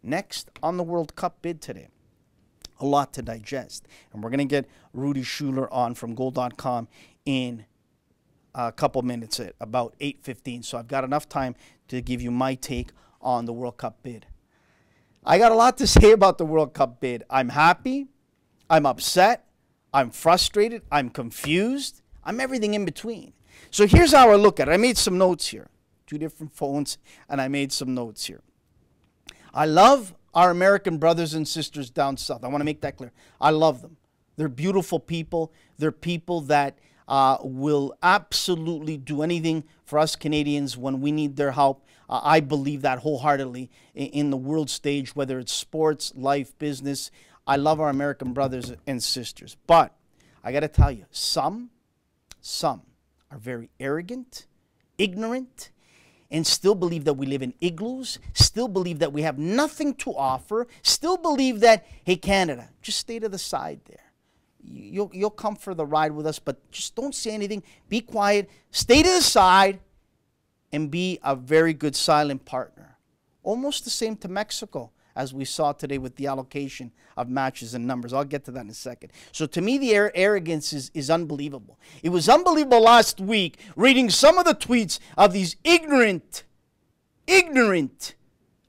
Next on the World Cup bid today. A lot to digest. And we're going to get Rudy Schuler on from Goal.com in a couple minutes at about 8:15. So I've got enough time to give you my take on the World Cup bid. I got a lot to say about the World Cup bid. I'm happy. I'm upset. I'm frustrated. I'm confused. I'm everything in between. So here's how I look at it. I made some notes here. 2 different phones, and I made some notes here. I love our American brothers and sisters down south. I want to make that clear. I love them. They're beautiful people. They're people that will absolutely do anything for us Canadians when we need their help. I believe that wholeheartedly in the world stage, whether it's sports, life, business. I love our American brothers and sisters. But I got to tell you, some are very arrogant, ignorant, and still believe that we live in igloos, still believe that we have nothing to offer, still believe that, hey, Canada, just stay to the side there. You'll come for the ride with us, but just don't say anything. Be quiet, stay to the side, and be a very good silent partner. Almost the same to Mexico, as we saw today with the allocation of matches and numbers. I'll get to that in a second. So to me, the arrogance is unbelievable. It was unbelievable last week reading some of the tweets of these ignorant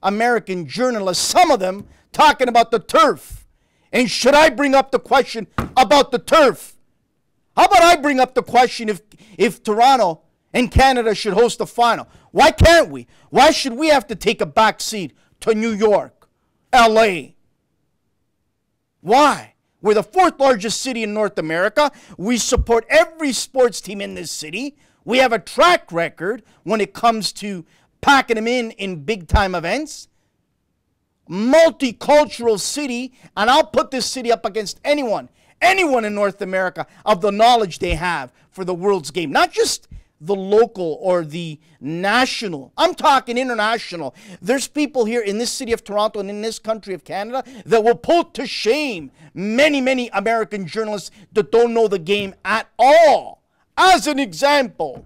American journalists, some of them talking about the turf. And should I bring up the question about the turf? How about I bring up the question if Toronto and Canada should host the final? Why can't we? Why should we have to take a back seat to New York, LA? Why? We're the 4th largest city in North America. We support every sports team in this city. We have a track record when it comes to packing them in big-time events. Multicultural city, and I'll put this city up against anyone in North America of the knowledge they have for the world's game. Not just the local or the national. I'm talking international. There's people here in this city of Toronto and in this country of Canada that will put to shame many American journalists that don't know the game at all. As an example,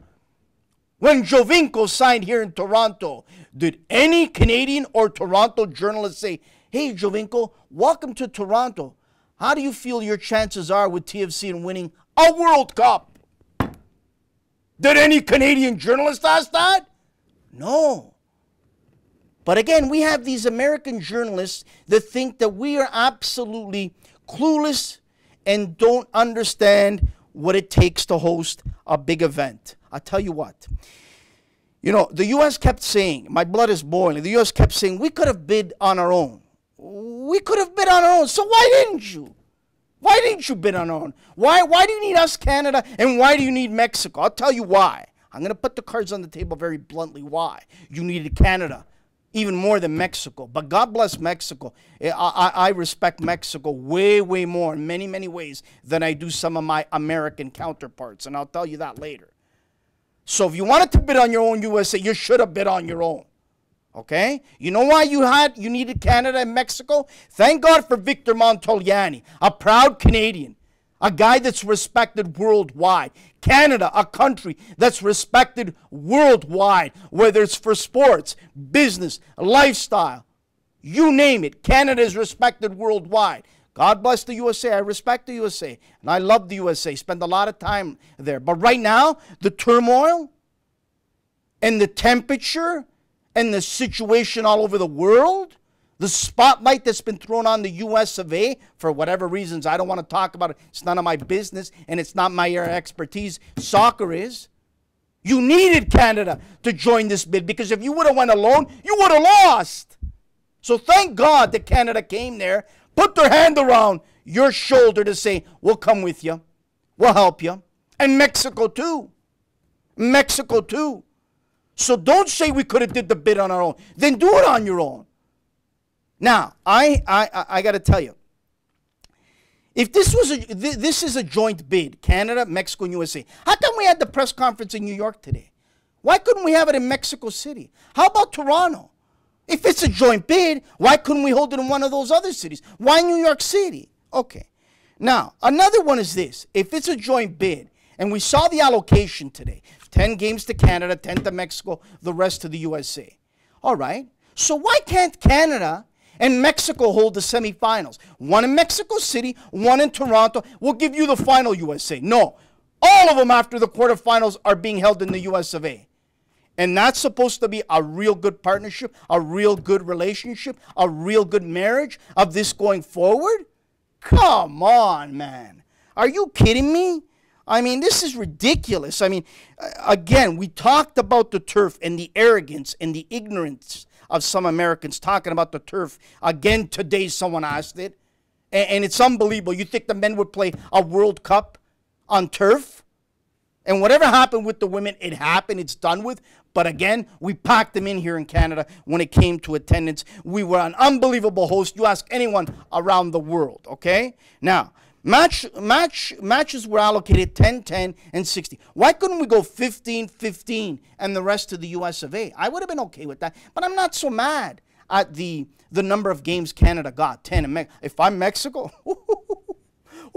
when Jovinko signed here in Toronto, did any Canadian or Toronto journalist say, hey, Jovinko, welcome to Toronto. How do you feel your chances are with TFC in winning a World Cup? Did any Canadian journalist ask that? No. But again, we have these American journalists that think that we are absolutely clueless and don't understand what it takes to host a big event. I'll tell you what. You know, the U.S. kept saying, my blood is boiling, the U.S. kept saying, we could have bid on our own. We could have bid on our own. So why didn't you? Why didn't you bid on our own? Why do you need us, Canada, and why do you need Mexico? I'll tell you why. I'm going to put the cards on the table very bluntly why. You needed Canada even more than Mexico. But God bless Mexico. I respect Mexico way more in many ways than I do some of my American counterparts. And I'll tell you that later. So if you wanted to bid on your own USA, you should have bid on your own. Okay? You know why you needed Canada and Mexico? Thank God for Victor Montagliani, a proud Canadian, a guy that's respected worldwide. Canada, a country that's respected worldwide, whether it's for sports, business, lifestyle, you name it. Canada is respected worldwide. God bless the USA. I respect the USA, and I love the USA. Spend a lot of time there. But right now, the turmoil and the temperature and the situation all over the world, the spotlight that's been thrown on the US of A, for whatever reasons, I don't want to talk about it. It's none of my business, and it's not my area of expertise. Soccer is. You needed Canada to join this bid, because if you would have went alone, you would have lost. So thank God that Canada came there, put their hand around your shoulder to say, we'll come with you. We'll help you. And Mexico too. Mexico too. So don't say we could have did the bid on our own. Then do it on your own. Now, I got to tell you, if this is a joint bid, Canada, Mexico, and USA, how come we had the press conference in New York today? Why couldn't we have it in Mexico City? How about Toronto? If it's a joint bid, why couldn't we hold it in one of those other cities? Why New York City? Okay. Now, another one is this. If it's a joint bid, and we saw the allocation today, 10 games to Canada, 10 to Mexico, the rest to the USA. All right. So why can't Canada and Mexico hold the semifinals. One in Mexico City, one in Toronto. We'll give you the final, USA. No, all of them after the quarterfinals are being held in the US of A. And that's supposed to be a real good partnership, a real good relationship, a real good marriage of this going forward? Come on, man. Are you kidding me? I mean, this is ridiculous. I mean, again, we talked about the turf and the arrogance and the ignorance of some Americans talking about the turf. Again, today someone asked it. And it's unbelievable. You think the men would play a World Cup on turf? And whatever happened with the women, it happened. It's done with. But again, we packed them in here in Canada when it came to attendance. We were an unbelievable host. You ask anyone around the world, okay? Now, matches were allocated 10, 10, and 60. Why couldn't we go 15, 15, and the rest to the US of A? I would have been okay with that. But I'm not so mad at the number of games Canada got, 10. If I'm Mexico...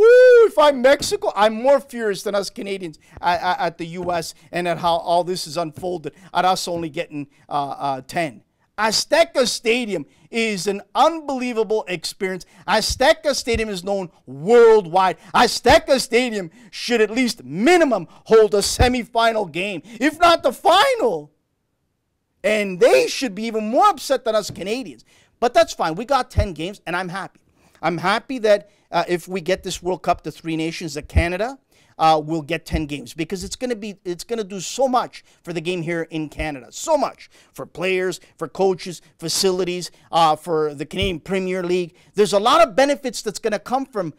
Ooh, if I'm Mexico, I'm more furious than us Canadians at the U.S. and at how all this is unfolded, at us only getting 10. Azteca Stadium is an unbelievable experience. Azteca Stadium is known worldwide. Azteca Stadium should at least minimum hold a semifinal game, if not the final. And they should be even more upset than us Canadians. But that's fine. We got 10 games, and I'm happy. I'm happy that if we get this World Cup to 3 nations, that Canada will get 10 games, because it's going to do so much for the game here in Canada. So much for players, for coaches, facilities, for the Canadian Premier League. There's a lot of benefits that's going to come from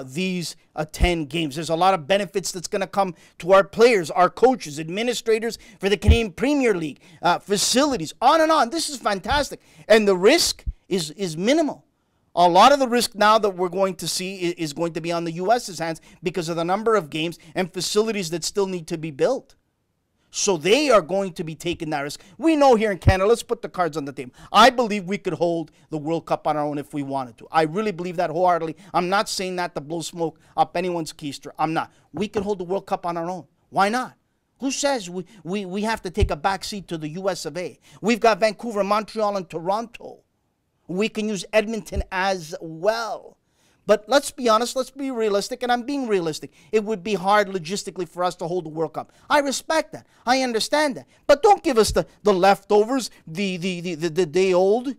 these 10 games. There's a lot of benefits that's going to come to our players, our coaches, administrators for the Canadian Premier League, facilities, on and on. This is fantastic. And the risk is minimal. A lot of the risk now that we're going to see is going to be on the U.S.'s hands because of the number of games and facilities that still need to be built. So they are going to be taking that risk. We know here in Canada, let's put the cards on the table. I believe we could hold the World Cup on our own if we wanted to. I really believe that wholeheartedly. I'm not saying that to blow smoke up anyone's keister. I'm not. We could hold the World Cup on our own. Why not? Who says we have to take a backseat to the U.S. of A? We've got Vancouver, Montreal, and Toronto. We can use Edmonton as well. But let's be honest, let's be realistic, and I'm being realistic. It would be hard logistically for us to hold the World Cup. I respect that. I understand that. But don't give us the leftovers, the day old.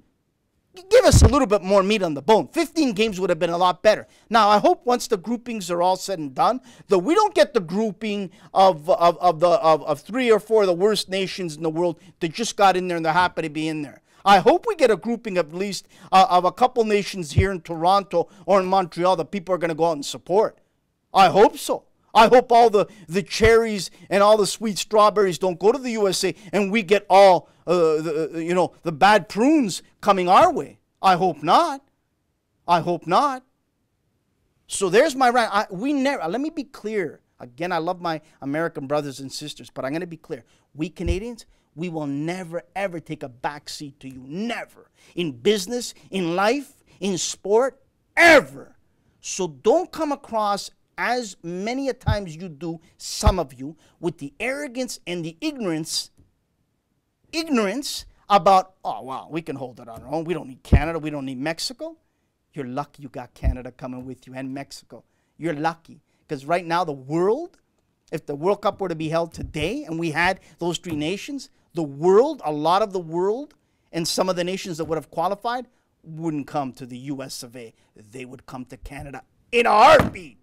Give us a little bit more meat on the bone. 15 games would have been a lot better. Now, I hope once the groupings are all said and done, that we don't get the grouping of 3 or 4 of the worst nations in the world that just got in there and they're happy to be in there. I hope we get a grouping at least of a couple nations here in Toronto or in Montreal that people are going to go out and support. I hope so. I hope all the cherries and all the sweet strawberries don't go to the USA and we get all the bad prunes coming our way. I hope not. I hope not. So there's my rant. Let me be clear. Again, I love my American brothers and sisters, but I'm going to be clear. We Canadians, we will never, ever take a backseat to you. Never. In business, in life, in sport, ever. So don't come across as many a times you do, some of you, with the arrogance and the ignorance about, oh, wow, we can hold it on our own. We don't need Canada. We don't need Mexico. You're lucky you got Canada coming with you and Mexico. You're lucky. Because right now the world, if the World Cup were to be held today and we had those 3 nations, the world, a lot of the world, and some of the nations that would have qualified wouldn't come to the US of A. They would come to Canada in a heartbeat.